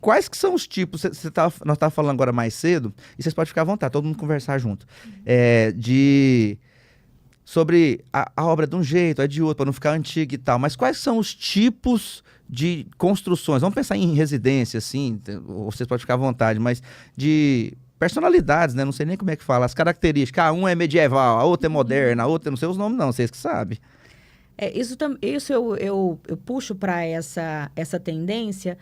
quais que são os tipos, nós estávamos falando agora mais cedo, e vocês podem ficar à vontade, todo mundo conversar junto, sobre a obra de um jeito, é de outro, para não ficar antiga e tal, mas quais são os tipos de construções? Vamos pensar em residência, assim, vocês podem ficar à vontade, mas de personalidades, né? Não sei nem como é que fala, as características. Um é medieval, a outra é moderna, a outra, não sei os nomes não, vocês que sabem. Isso eu puxo para essa tendência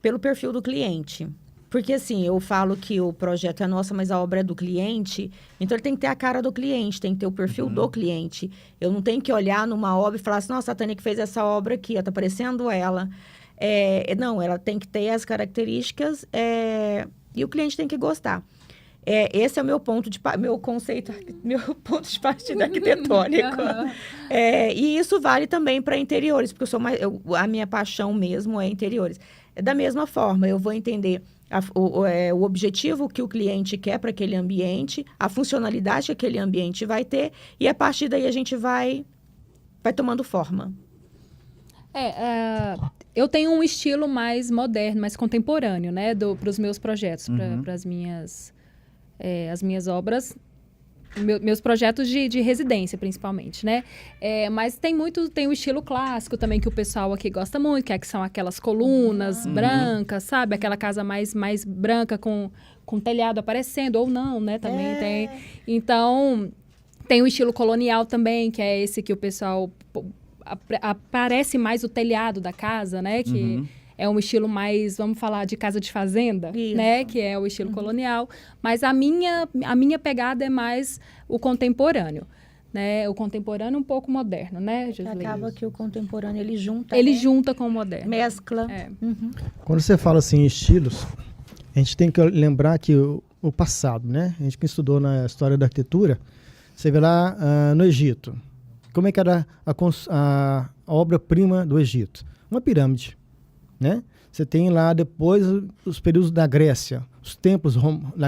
pelo perfil do cliente. Porque, assim, eu falo que o projeto é nosso, mas a obra é do cliente. Então, ele tem que ter a cara do cliente, tem que ter o perfil do cliente. Eu não tenho que olhar numa obra e falar assim, nossa, a Tânia que fez essa obra aqui, tá parecendo ela. Não, ela tem que ter as características e o cliente tem que gostar. Esse é o meu ponto de partida arquitetônico. E isso vale também para interiores, porque a minha paixão mesmo é interiores. Da mesma forma, eu vou entender o objetivo que o cliente quer para aquele ambiente, a funcionalidade que aquele ambiente vai ter, e a partir daí a gente vai tomando forma. Eu tenho um estilo mais moderno, mais contemporâneo, né, para os meus projetos, para as minhas obras, meus projetos de residência, principalmente, né? Mas tem o estilo clássico também, que o pessoal aqui gosta muito, que são aquelas colunas brancas, sabe? Aquela casa mais branca com telhado aparecendo, ou não, né? Também tem. Então, tem o estilo colonial também, que é esse que o pessoal... aparece mais o telhado da casa, né? Que é um estilo mais, vamos falar, de casa de fazenda, né? Que é o estilo colonial. Mas a minha pegada é mais o contemporâneo, né? O contemporâneo um pouco moderno, né, Josilene? Acaba que o contemporâneo, ele junta. Ele junta com o moderno. Mescla. Quando você fala assim em estilos, a gente tem que lembrar que o passado, né? A gente que estudou na história da arquitetura, você vê lá no Egito. Como é que era a obra-prima do Egito? Uma pirâmide, né? Você tem lá depois os períodos da Grécia, os templos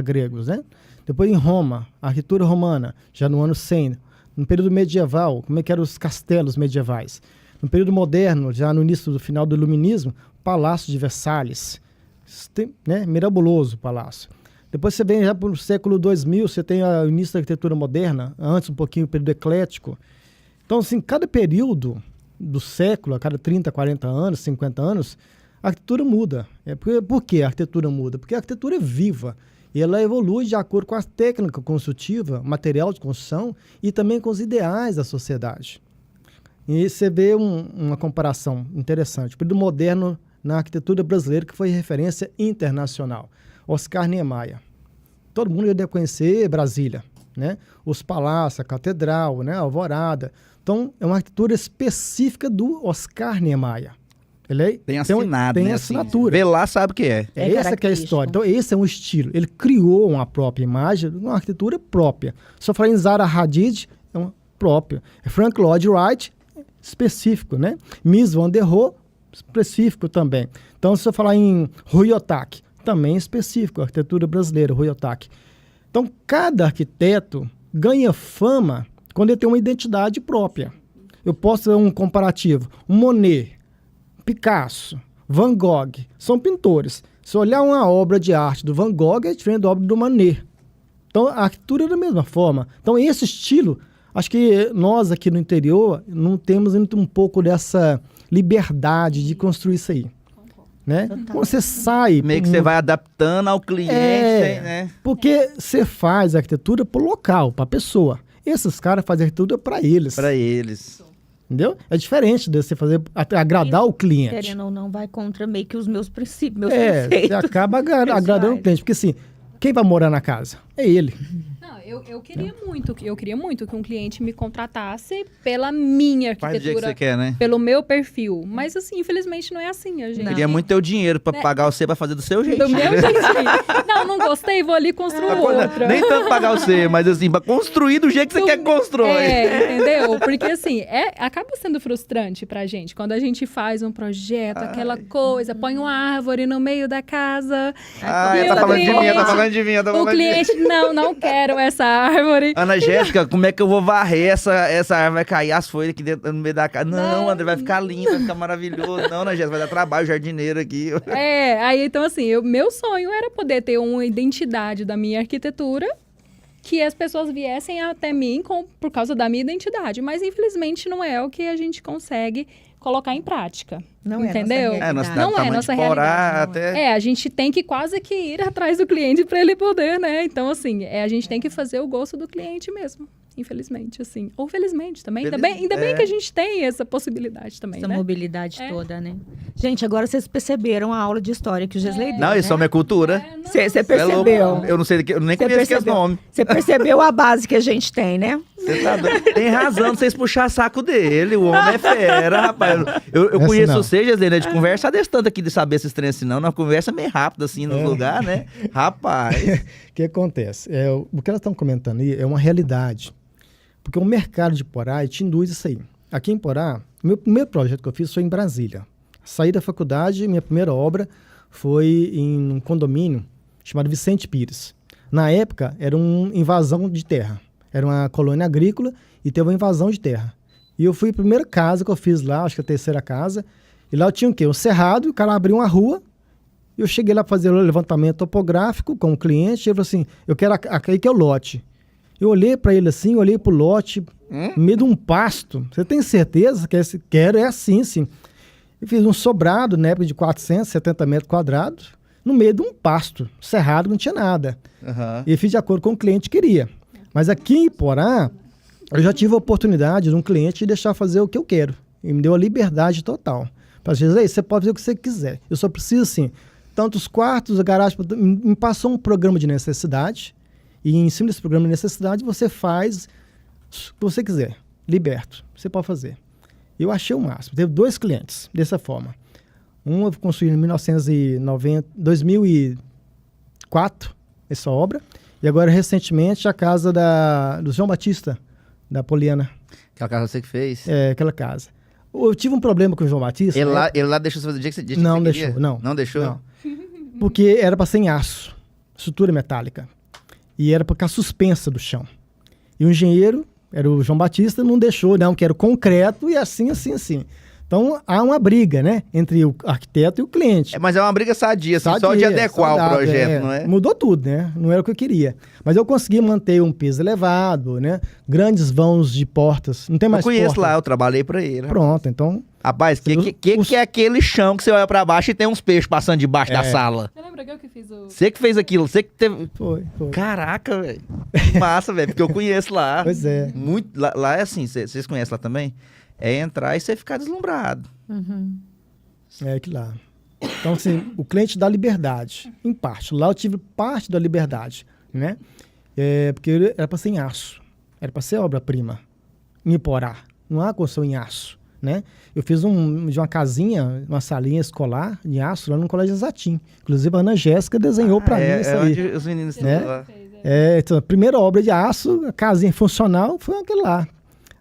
gregos, né? Depois em Roma, a arquitetura romana, já no ano 100. No período medieval, como é que eram os castelos medievais? No período moderno, já no início do final do Iluminismo, o Palácio de Versalhes, né? Mirabuloso o palácio. Depois você vem já para o século 2000, você tem o início da arquitetura moderna, antes um pouquinho o período eclético. Então, assim, cada período do século, a cada 30, 40 anos, 50 anos, a arquitetura muda. Por que a arquitetura muda? Porque a arquitetura é viva e ela evolui de acordo com a técnica construtiva, material de construção e também com os ideais da sociedade. E você vê uma comparação interessante. O período moderno na arquitetura brasileira, que foi referência internacional. Oscar Niemeyer. Todo mundo deve conhecer Brasília, né? Os palácios, a catedral, né? A Alvorada. Então, é uma arquitetura específica do Oscar Niemeyer. Ele tem assinado, tem né? assinatura. Vê lá, sabe o que é. Essa que é a história. Então, esse é um estilo. Ele criou uma própria imagem, uma arquitetura própria. Se eu falar em Zaha Hadid, é uma própria. Frank Lloyd Wright, específico, né? Mies van der Rohe, específico também. Então, se eu falar em Rui Otaki, também específico, a arquitetura brasileira, Rui Otaki. Então, cada arquiteto ganha fama quando ele tem uma identidade própria. Eu posso ter um comparativo. Monet, Picasso, Van Gogh, são pintores. Se olhar uma obra de arte do Van Gogh, é diferente da obra do Monet. Então, a arquitetura é da mesma forma. Então, esse estilo, acho que nós aqui no interior não temos um pouco dessa liberdade de construir isso aí. Né? Quando você sai... Meio que você vai adaptando ao cliente, né? Porque você faz a arquitetura pro local, pra pessoa. Esses caras fazem arquitetura para eles. Para eles. Entendeu? É diferente de você fazer, agradar o cliente. Querendo ou não, vai contra meio que os meus princípios, meus conceitos. Você acaba agradando o cliente. Porque assim, quem vai morar na casa? É ele. Não, eu queria muito que um cliente me contratasse pela minha arquitetura. Faz do jeito que você quer, né? Pelo meu perfil. Mas assim, infelizmente não é assim, a gente. Eu queria muito ter o dinheiro para pagar você para fazer do seu jeito. Do meu jeitinho. Não gostei, vou ali construir outra. Nem tanto pagar você, mas assim, para construir do jeito que você quer construir. Entendeu? Porque assim, acaba sendo frustrante pra gente. Quando a gente faz um projeto, aquela coisa, põe uma árvore no meio da casa. Tá falando de mim, tá falando de mim. O cliente, não quero. caiu essa árvore. Ana Jéssica, como é que eu vou varrer essa árvore? Vai cair as folhas aqui dentro, no meio da casa. Não, André, vai ficar lindo, vai ficar maravilhoso. Não, Ana Jéssica, vai dar trabalho, jardineiro aqui. Aí então assim, meu sonho era poder ter uma identidade da minha arquitetura que as pessoas viessem até mim por causa da minha identidade. Mas, infelizmente, não é o que a gente consegue colocar em prática. Não entendeu? É na cidade não é nossa realidade. até... A gente tem que quase que ir atrás do cliente para ele poder, né? Então, assim, a gente tem que fazer o gosto do cliente mesmo. Infelizmente, assim. Ou felizmente também. Ainda bem que a gente tem essa possibilidade também, essa né? mobilidade toda, né? Gente, agora vocês perceberam a aula de história que o Gesley deu, Não, né? isso é minha cultura. Você percebeu? Eu não sei, eu nem conheço esse nome. Você percebeu a base que a gente tem, né? Você tá doido. Tem razão de vocês puxar saco dele. O homem é fera, rapaz. Eu conheço você, Gesley, né? De conversa desse tanto aqui de saber esses trem assim, não. Uma conversa meio rápida, assim, no lugar, né? Rapaz. O que acontece? O que elas estão comentando aí é uma realidade. Porque o mercado de Porá te induz isso aí. Aqui em Porá, o meu primeiro projeto que eu fiz foi em Brasília. Saí da faculdade, minha primeira obra foi em um condomínio chamado Vicente Pires. Na época, era uma invasão de terra. Era uma colônia agrícola e teve uma invasão de terra. E eu fui a primeira casa que eu fiz lá, acho que a terceira casa. E lá eu tinha o quê? Um cerrado, e o cara abriu uma rua. E eu cheguei lá para fazer o levantamento topográfico com o cliente. E ele falou assim, eu quero aqui que é o lote. Eu olhei para ele assim, olhei pro lote, no meio de um pasto. Você tem certeza que quero? É assim, sim. Eu fiz um sobrado, na época de 470 metros quadrados, no meio de um pasto, cerrado, não tinha nada. Uhum. E fiz de acordo com o cliente queria. Mas aqui em Porá, eu já tive a oportunidade de um cliente deixar fazer o que eu quero. E me deu a liberdade total. Para dizer, você pode fazer o que você quiser. Eu só preciso, assim, tantos quartos, a garagem... Me passou um programa de necessidade. E em cima desse programa de necessidade, você faz o que você quiser. Liberto. Você pode fazer. Eu achei o máximo. Teve 2 clientes dessa forma. Um eu construí em 2004, essa obra. E agora, recentemente, a casa do João Batista, da Poliana. Aquela casa você que fez? É, aquela casa. Eu tive um problema com o João Batista. Ele lá deixou você fazer o dia que você Não queria? deixou, não. Não deixou? Não. Porque era para ser em aço. Estrutura metálica. E era para ficar suspensa do chão. E o engenheiro, era o João Batista, não deixou, não, que era concreto e assim. Então, há uma briga, né, entre o arquiteto e o cliente. Mas é uma briga sadia, assim, só de adequar o projeto, não é? Mudou tudo, né? Não era o que eu queria. Mas eu consegui manter um piso elevado, né? Grandes vãos de portas. Não tem mais Eu conheço porta. lá, eu trabalhei pra ele. Pronto, então... Rapaz, que é aquele chão que você olha pra baixo e tem uns peixes passando debaixo da sala? Você lembra que eu que fiz o... Você que fez aquilo, você que teve... Foi. Caraca, velho. Massa, velho, porque eu conheço lá. Pois é. Muito, lá é assim, vocês conhecem lá também? É entrar e você ficar deslumbrado. Uhum. É que lá. Então, assim, o cliente dá liberdade, em parte. Lá eu tive parte da liberdade, né? Porque era para ser em aço. Era para ser obra-prima. Em Porá. Não há construção em aço, né? Eu fiz de uma casinha, uma salinha escolar de aço lá no Colégio Zatim. Inclusive, a Ana Jéssica desenhou para mim isso aí. Onde os meninos né? lá. Então, a primeira obra de aço, a casinha funcional, foi aquele lá.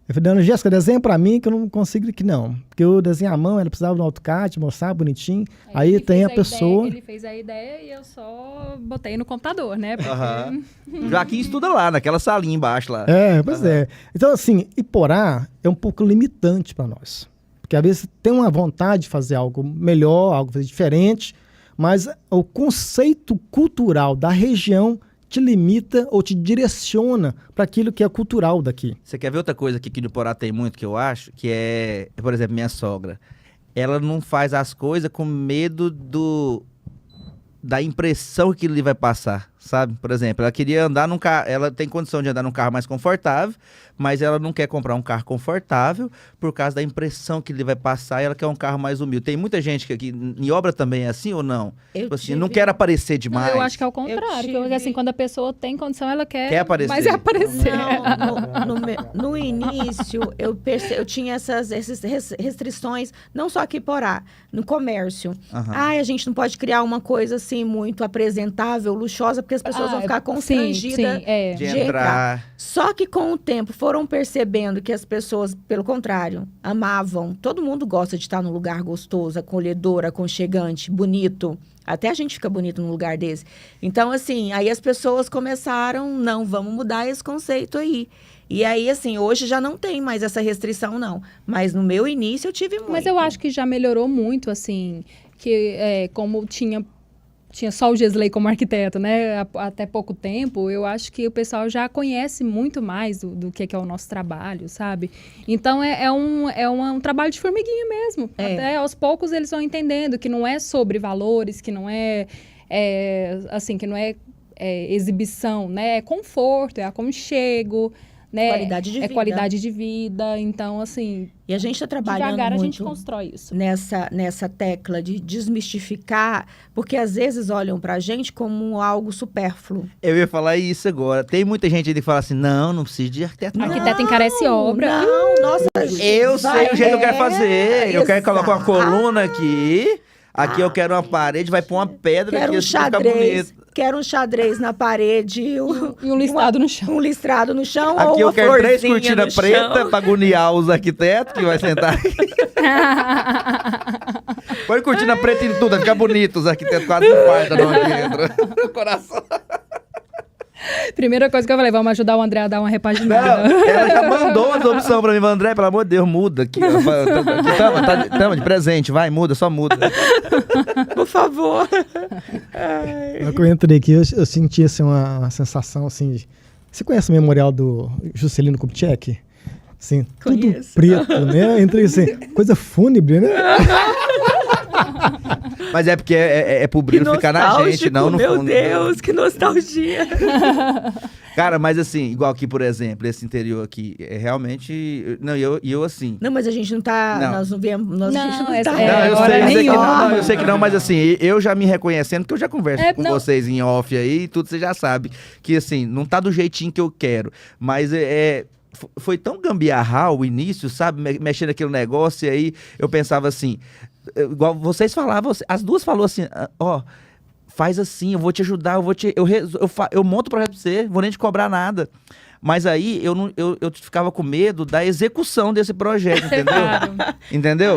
Eu falei, Ana Jéssica, desenha pra mim que eu não consigo que não. Porque eu desenho à mão, ela precisava do AutoCAD, mostrar bonitinho. Aí tem a pessoa... Ele fez a ideia e eu só botei no computador, né? Porque... O Joaquim estuda lá, naquela salinha embaixo lá. Pois é. Então, assim, Iporá é um pouco limitante para nós. Porque às vezes tem uma vontade de fazer algo melhor, algo diferente, mas o conceito cultural da região te limita ou te direciona para aquilo que é cultural daqui. Você quer ver outra coisa que aqui no Porá tem muito, que eu acho? Que é, por exemplo, minha sogra. Ela não faz as coisas com medo da impressão que ele vai passar, sabe? Por exemplo, ela queria andar num carro, ela tem condição de andar num carro mais confortável, mas ela não quer comprar um carro confortável por causa da impressão que ele vai passar e ela quer um carro mais humilde. Tem muita gente que aqui, em obra também é assim ou não? Tipo assim, não quer aparecer demais. Eu acho que é o contrário, porque assim, quando a pessoa tem condição, ela quer aparecer. mais aparecer. No início, eu tinha essas restrições, não só aqui em Porá, no comércio. A gente não pode criar uma coisa assim muito apresentável, luxuosa, porque as pessoas vão ficar Sim, constrangidas é. De de entrar. Só que com o tempo foram percebendo que as pessoas, pelo contrário, amavam. Todo mundo gosta de estar num lugar gostoso, acolhedor, aconchegante, bonito. Até a gente fica bonito num lugar desse. Então, assim, aí as pessoas começaram, não, vamos mudar esse conceito aí. E aí, assim, hoje já não tem mais essa restrição, não. Mas no meu início eu tive muito. Mas eu acho que já melhorou muito, assim, que como tinha só o Gesley como arquiteto, né, até pouco tempo, eu acho que o pessoal já conhece muito mais do que é o nosso trabalho, sabe? Então, é um trabalho de formiguinha mesmo. Até aos poucos eles vão entendendo que não é sobre valores, que não assim, que não é exibição, né? É conforto, é aconchego, né? Qualidade de vida. É qualidade de vida. Então, assim, E a gente está trabalhando devagar a muito gente constrói isso. nessa tecla de desmistificar, porque às vezes olham pra gente como algo supérfluo. Eu ia falar isso agora. Tem muita gente aí que fala assim, não precisa de arquiteto. Não. Arquiteto encarece obra. Não, nossa. Eu sei o jeito que eu quero fazer. Eu quero colocar uma exato. coluna aqui. Aqui eu quero uma parede, vai pôr uma pedra Quero aqui, um assim, vai ficar xadrez, bonito. quero um xadrez na parede, E um listado no chão. um listrado no chão ou Aqui uma eu quero 3 florzinha cortinas no pretas chão. pra agoniar os arquitetos que vai sentar aqui. Põe cortina preta em tudo, vai ficar bonito. Os arquitetos quase não partam não aqui dentro. Coração. Primeira coisa que eu falei, vamos ajudar o André a dar uma repaginada. Não, ela já mandou as opções pra mim. André, pelo amor de Deus, muda aqui. Tamo de presente, vai, muda, só muda. Por favor. Quando eu entrei aqui, eu senti assim, uma sensação assim. Você conhece o memorial do Juscelino Kubitschek? Assim, tudo Conheço. preto, né? Entrei assim, coisa fúnebre, né? Mas é porque é pro brilho ficar na gente, não no meu fundo. Deus, que nostalgia. Cara, mas assim, igual aqui, por exemplo, esse interior aqui, é realmente... Não, eu assim... Não, mas a gente não tá, Não. nós não vemos, a gente não essa- tá. É, Não, eu hora sei que nenhuma. não, eu sei que não, mas assim, eu já me reconhecendo, porque eu já converso com não. vocês em off aí, e tudo você já sabe, que assim, não tá do jeitinho que eu quero, mas foi tão gambiarrar o início, sabe, mexendo naquele negócio, e aí eu pensava assim, igual vocês falavam, as duas falou assim, ó, faz assim, eu vou te ajudar, eu monto o projeto pra você, vou nem te cobrar nada. Mas aí eu ficava com medo da execução desse projeto, entendeu? Claro. Entendeu?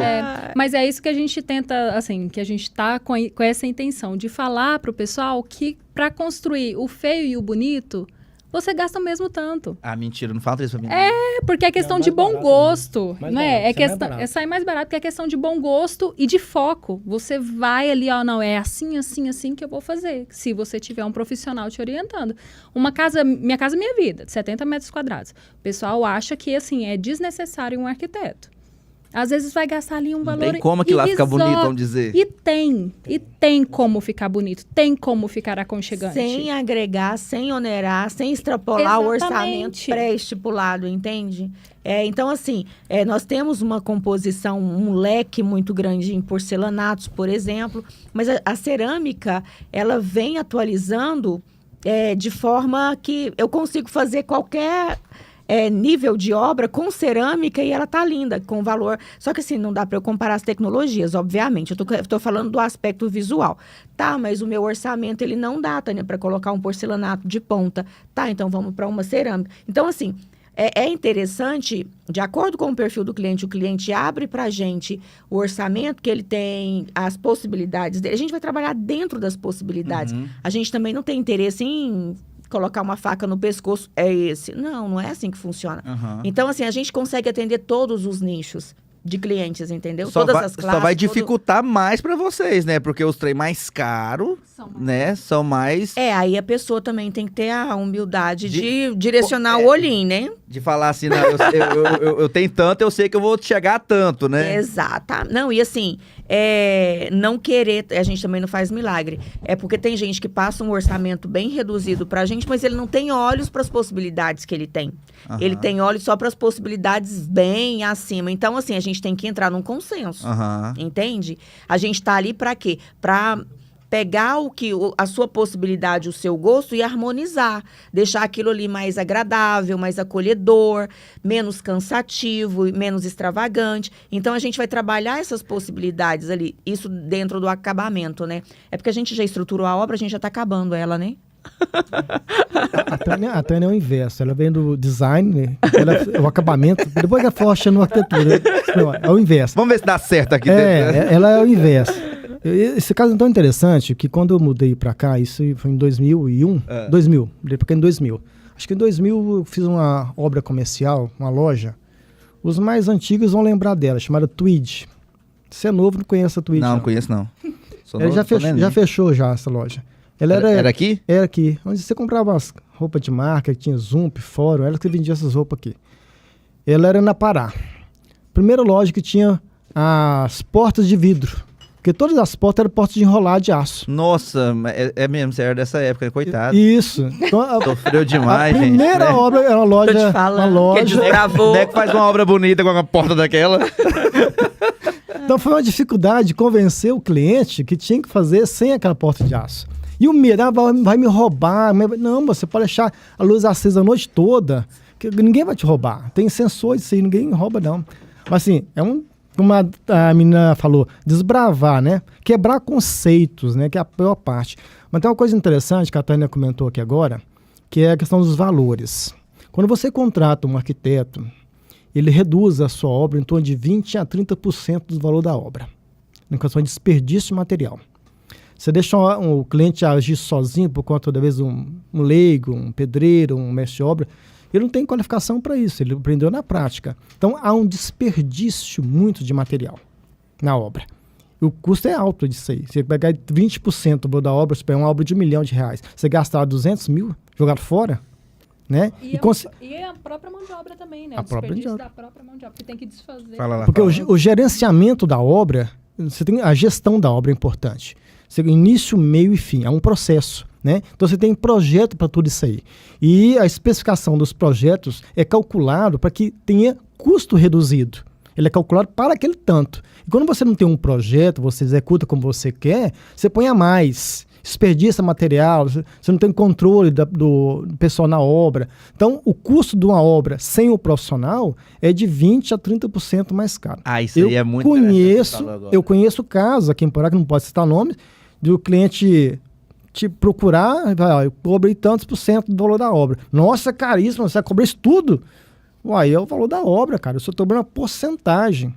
Mas é isso que a gente tenta, assim, que a gente tá com essa intenção de falar pro pessoal que para construir o feio e o bonito, você gasta o mesmo tanto. Ah, mentira, não fala isso pra mim. Porque é questão mais de bom barato, gosto, mais não barato, é? É sai mais questão, barato. sair mais barato, porque é questão de bom gosto e de foco. Você vai ali, ó, não, é assim, assim, assim que eu vou fazer. Se você tiver um profissional te orientando. Minha casa, minha vida, de 70 metros quadrados. O pessoal acha que, assim, é desnecessário um arquiteto. Às vezes vai gastar ali um Não valor tem como que lá fica irrisório. bonito, vamos dizer. E tem como ficar bonito, tem como ficar aconchegante. Sem agregar, sem onerar, sem extrapolar o orçamento Exatamente. pré-estipulado, entende? Então, assim, nós temos uma composição, um leque muito grande em porcelanatos, por exemplo, mas a cerâmica, ela vem atualizando de forma que eu consigo fazer qualquer nível de obra com cerâmica e ela tá linda, com valor. Só que assim, não dá para eu comparar as tecnologias, obviamente. Eu tô falando do aspecto visual. Tá, mas o meu orçamento, ele não dá, Tânia, para colocar um porcelanato de ponta. Tá, então vamos para uma cerâmica. Então, assim, é interessante, de acordo com o perfil do cliente, o cliente abre para a gente o orçamento que ele tem, as possibilidades dele. A gente vai trabalhar dentro das possibilidades. Uhum. A gente também não tem interesse em colocar uma faca no pescoço, é esse. Não é assim que funciona. Uhum. Então, assim, a gente consegue atender todos os nichos de clientes, entendeu? Só Todas vai, as classes. só vai dificultar mais pra vocês, né? Porque os trem mais caros, né? São mais... Aí a pessoa também tem que ter a humildade De- de direcionar o olhinho, né? De falar assim, não, eu tenho tanto, eu sei que eu vou chegar a tanto, né? Exato. Não, e assim, não querer, a gente também não faz milagre. É porque tem gente que passa um orçamento bem reduzido pra gente, mas ele não tem olhos para as possibilidades que ele tem. Aham. Ele tem olhos só para as possibilidades bem acima. Então, assim, a gente tem que entrar num consenso. Aham. Entende? A gente tá ali para quê? Para pegar a sua possibilidade, o seu gosto e harmonizar, deixar aquilo ali mais agradável, mais acolhedor, menos cansativo, menos extravagante. Então a gente vai trabalhar essas possibilidades ali, isso dentro do acabamento, né? É porque a gente já estruturou a obra, a gente já tá acabando ela, né? A Tânia é o inverso. Ela vem do design, o acabamento, depois que ela for achando arquitetura. É o inverso. Vamos ver se dá certo aqui. Ela é o inverso. Esse caso é tão interessante que quando eu mudei pra cá, isso foi em 2001, 2000, mudei pra cá em 2000. Acho que em 2000 eu fiz uma obra comercial, uma loja. Os mais antigos vão lembrar dela, chamada Tweed. Se é novo, não conhece a Tweed. Não conheço não. Ela já fechou já essa loja. Ela era aqui? Era aqui, onde você comprava as roupas de marca, que tinha Zump, Fórum, ela que vendia essas roupas aqui. Ela era na Pará. Primeira loja que tinha as portas de vidro. Porque todas as portas eram portas de enrolar de aço. Nossa, é mesmo, você era dessa época, coitado. Isso. Então, sofreu demais, a gente. primeira obra era uma loja. Tô te falando, uma loja. Como é que faz uma obra bonita com uma porta daquela? Então foi uma dificuldade convencer o cliente que tinha que fazer sem aquela porta de aço. E o medo, vai me roubar. Não, você pode deixar a luz acesa a noite toda, que ninguém vai te roubar. Tem sensores isso aí, ninguém rouba não. Mas assim, como a menina falou, desbravar, né? Quebrar conceitos, né? Que é a pior parte. Mas tem uma coisa interessante que a Tânia comentou aqui agora, que é a questão dos valores. Quando você contrata um arquiteto, ele reduz a sua obra em torno de 20% a 30% do valor da obra, em questão de desperdício de material. Você deixa o cliente agir sozinho por conta, da vez, um leigo, um pedreiro, um mestre de obra, ele não tem qualificação para isso, ele aprendeu na prática. Então, há um desperdício muito de material na obra. E o custo é alto disso aí. Você pegar 20% do valor da obra, você pegar uma obra de R$1 milhão, você gastar 200 mil, jogado fora, né? E a própria mão de obra também, né? A O própria desperdício mão de da própria mão de obra, que tem que desfazer. Fala lá. Porque o gerenciamento da obra, a gestão da obra é importante. Início, meio e fim, é um processo, né? Então você tem projeto para tudo isso aí. E a especificação dos projetos é calculado para que tenha custo reduzido. Ele é calculado para aquele tanto. E quando você não tem um projeto, você executa como você quer, você põe a mais, desperdiça material, você não tem controle do pessoal na obra. Então, o custo de uma obra sem o profissional é de 20% a 30% mais caro. Isso aí é muito Eu conheço casos aqui em Porá, que não pode citar nomes, do cliente te procurar, eu cobrei tantos % do valor da obra. Nossa, caríssimo, você vai cobrar isso tudo? Uai, é o valor da obra, cara, eu só estou cobrando uma porcentagem.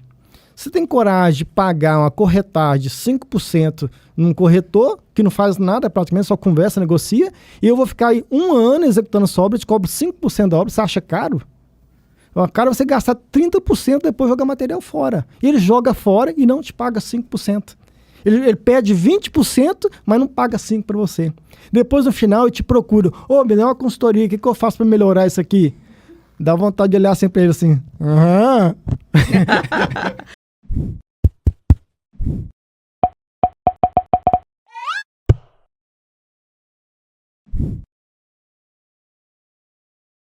Você tem coragem de pagar uma corretagem de 5% num corretor, que não faz nada, praticamente só conversa, negocia, e eu vou ficar aí 1 ano executando essa obra, eu te cobro 5% da obra, você acha caro? Cara, você gastar 30% e depois jogar material fora. E ele joga fora e não te paga 5%. Ele pede 20%, mas não paga 5% para você. Depois, no final, eu te procuro. Me dá uma consultoria, o que eu faço para melhorar isso aqui? Dá vontade de olhar assim para ele assim.